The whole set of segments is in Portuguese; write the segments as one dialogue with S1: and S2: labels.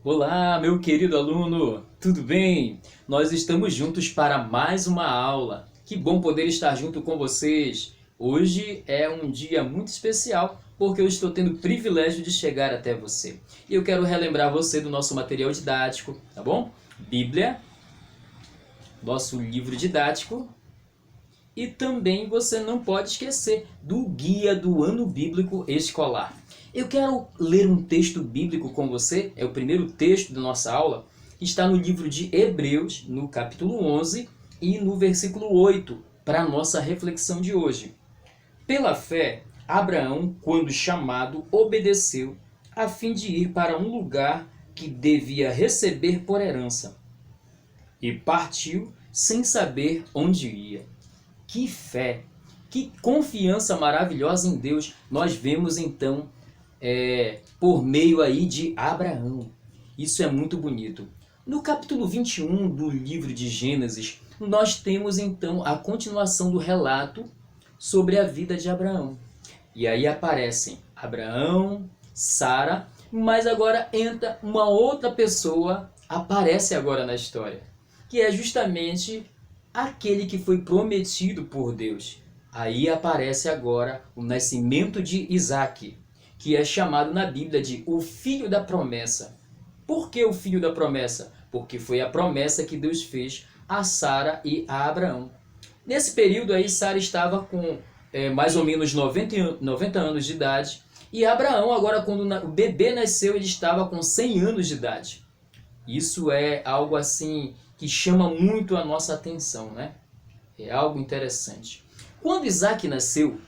S1: Olá, meu querido aluno, tudo bem? Nós estamos juntos para mais uma aula. Que bom poder estar junto com vocês. Hoje é um dia muito especial porque eu estou tendo o privilégio de chegar até você. E eu quero relembrar você do nosso material didático, tá bom? Bíblia, nosso livro didático. E também você não pode esquecer do Guia do Ano Bíblico Escolar. Eu quero ler um texto bíblico com você, é o primeiro texto da nossa aula, que está no livro de Hebreus, no capítulo 11 e no versículo 8, para a nossa reflexão de hoje. Pela fé, Abraão, quando chamado, obedeceu, a fim de ir para um lugar que devia receber por herança, e partiu sem saber onde ia. Que fé, que confiança maravilhosa em Deus nós vemos então por meio aí de Abraão. Isso é muito bonito. No capítulo 21 do livro de Gênesis, nós temos então a continuação do relato sobre a vida de Abraão. E aí aparecem Abraão, Sara, mas agora entra uma outra pessoa, aparece agora na história, que é justamente aquele que foi prometido por Deus. Aí aparece agora o nascimento de Isaque, que é chamado na Bíblia de o filho da promessa. Por que o filho da promessa? Porque foi a promessa que Deus fez a Sara e a Abraão. Nesse período aí, Sara estava com mais ou menos 90 anos de idade, e Abraão, agora quando o bebê nasceu, ele estava com 100 anos de idade. Isso é algo assim que chama muito a nossa atenção, né? É algo interessante. Quando Isaac nasceu,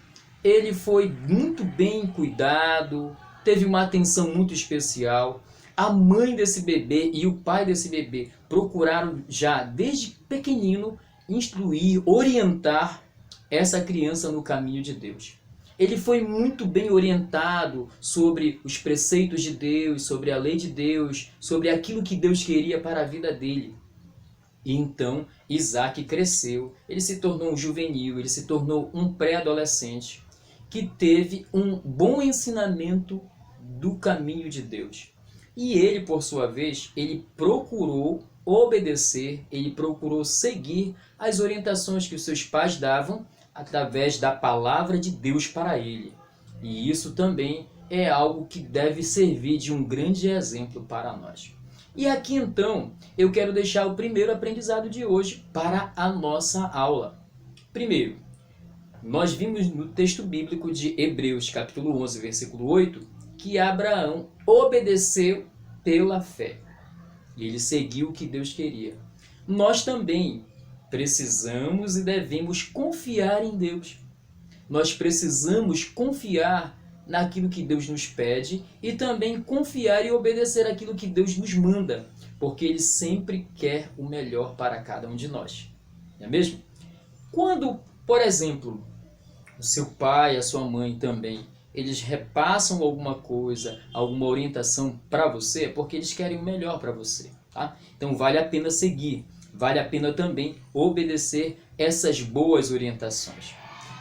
S1: ele foi muito bem cuidado, teve uma atenção muito especial. A mãe desse bebê e o pai desse bebê procuraram já desde pequenino instruir, orientar essa criança no caminho de Deus. Ele foi muito bem orientado sobre os preceitos de Deus, sobre a lei de Deus, sobre aquilo que Deus queria para a vida dele. E então Isaac cresceu, ele se tornou um juvenil, ele se tornou um pré-adolescente que teve um bom ensinamento do caminho de Deus. E ele, por sua vez, ele procurou obedecer, ele procurou seguir as orientações que os seus pais davam através da palavra de Deus para ele. E isso também é algo que deve servir de um grande exemplo para nós. E aqui então eu quero deixar o primeiro aprendizado de hoje para a nossa aula. Primeiro, nós vimos no texto bíblico de Hebreus, capítulo 11, versículo 8, que Abraão obedeceu pela fé. E ele seguiu o que Deus queria. Nós também precisamos e devemos confiar em Deus. Nós precisamos confiar naquilo que Deus nos pede e também confiar e obedecer aquilo que Deus nos manda, porque Ele sempre quer o melhor para cada um de nós. Não é mesmo? Quando, por exemplo, o seu pai, a sua mãe também, eles repassam alguma coisa, alguma orientação para você, é porque eles querem o melhor para você. Tá? Então vale a pena seguir, vale a pena também obedecer essas boas orientações.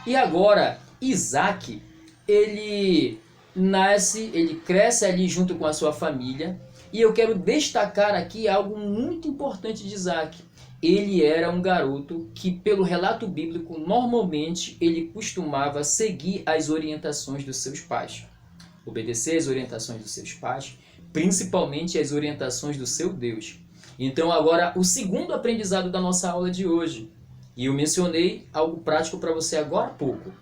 S1: E agora, Isaac, ele nasce, ele cresce ali junto com a sua família, e eu quero destacar aqui algo muito importante de Isaac. Ele era um garoto que, pelo relato bíblico, normalmente ele costumava seguir as orientações dos seus pais. Obedecer às orientações dos seus pais, principalmente as orientações do seu Deus. Então agora, o segundo aprendizado da nossa aula de hoje. E eu mencionei algo prático para você agora há pouco.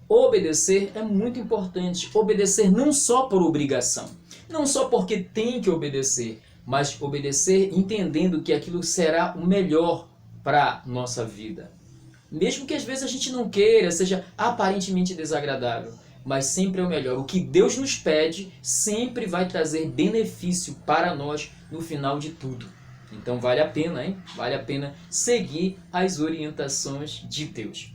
S1: Obedecer é muito importante. Obedecer não só por obrigação, não só porque tem que obedecer, mas obedecer entendendo que aquilo será o melhor para a nossa vida. Mesmo que às vezes a gente não queira, seja aparentemente desagradável, mas sempre é o melhor. O que Deus nos pede sempre vai trazer benefício para nós no final de tudo. Então vale a pena, hein? Vale a pena seguir as orientações de Deus.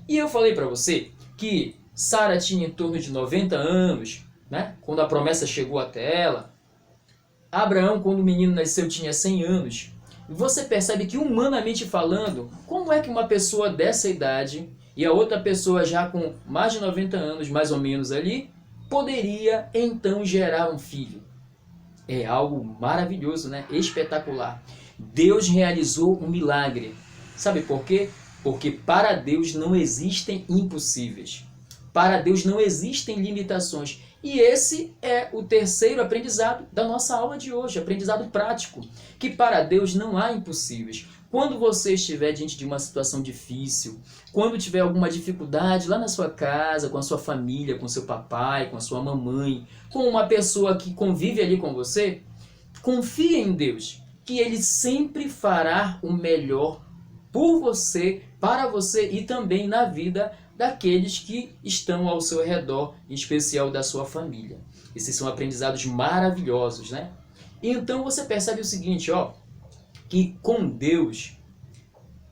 S1: E eu falei para você que Sara tinha em torno de 90 anos, né? Quando a promessa chegou até ela. Abraão, quando o menino nasceu, tinha 100 anos. Você percebe que, humanamente falando, como é que uma pessoa dessa idade e a outra pessoa já com mais de 90 anos, mais ou menos ali, poderia então gerar um filho? É algo maravilhoso, né? Espetacular. Deus realizou um milagre. Sabe por quê? Porque para Deus não existem impossíveis. Para Deus não existem limitações. E esse é o terceiro aprendizado da nossa aula de hoje, aprendizado prático, que para Deus não há impossíveis. Quando você estiver diante de uma situação difícil, quando tiver alguma dificuldade lá na sua casa, com a sua família, com seu papai, com a sua mamãe, com uma pessoa que convive ali com você, confie em Deus, que Ele sempre fará o melhor por você, para você e também na vida daqueles que estão ao seu redor, em especial da sua família. Esses são aprendizados maravilhosos, né? E então você percebe o seguinte, ó, que com Deus,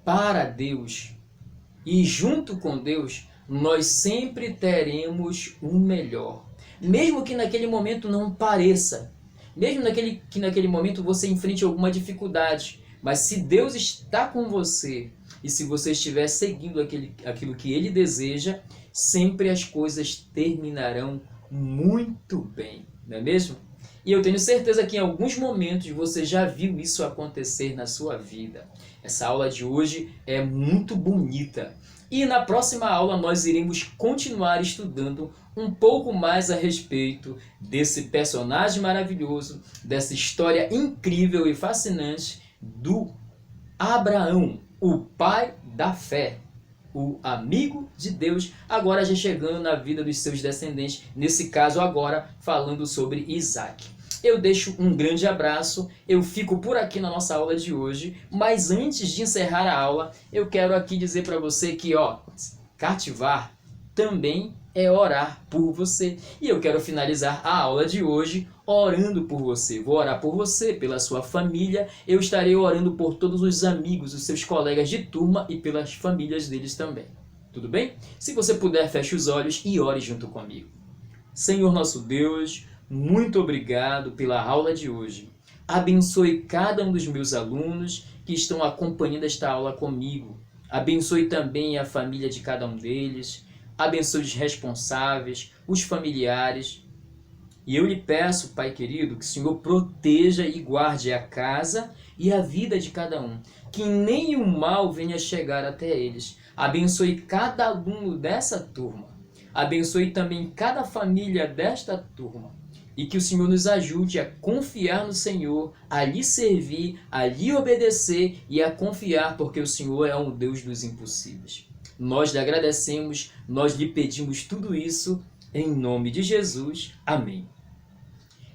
S1: para Deus e junto com Deus, nós sempre teremos o melhor. Mesmo que naquele momento não pareça, mesmo que naquele momento você enfrente alguma dificuldade, mas se Deus está com você e se você estiver seguindo aquilo que Ele deseja, sempre as coisas terminarão muito bem, não é mesmo? E eu tenho certeza que em alguns momentos você já viu isso acontecer na sua vida. Essa aula de hoje é muito bonita. E na próxima aula nós iremos continuar estudando um pouco mais a respeito desse personagem maravilhoso, dessa história incrível e fascinante do Abraão, o pai da fé, o amigo de Deus, agora já chegando na vida dos seus descendentes, nesse caso agora falando sobre Isaac. Eu deixo um grande abraço, eu fico por aqui na nossa aula de hoje, mas antes de encerrar a aula, eu quero aqui dizer para você que, cativar também é orar por você. E eu quero finalizar a aula de hoje orando por você. Vou orar por você, pela sua família, eu estarei orando por todos os amigos, os seus colegas de turma e pelas famílias deles também. Tudo bem? Se você puder, feche os olhos e ore junto comigo. Senhor nosso Deus, muito obrigado pela aula de hoje. Abençoe cada um dos meus alunos que estão acompanhando esta aula comigo. Abençoe também a família de cada um deles. Abençoe os responsáveis, os familiares. E eu lhe peço, Pai querido, que o Senhor proteja e guarde a casa e a vida de cada um. Que nenhum mal venha chegar até eles. Abençoe cada aluno dessa turma. Abençoe também cada família desta turma. E que o Senhor nos ajude a confiar no Senhor, a lhe servir, a lhe obedecer e a confiar, porque o Senhor é um Deus dos impossíveis. Nós lhe agradecemos, nós lhe pedimos tudo isso, em nome de Jesus. Amém.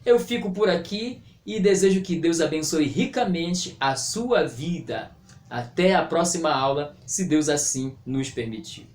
S1: Eu fico por aqui e desejo que Deus abençoe ricamente a sua vida. Até a próxima aula, se Deus assim nos permitir.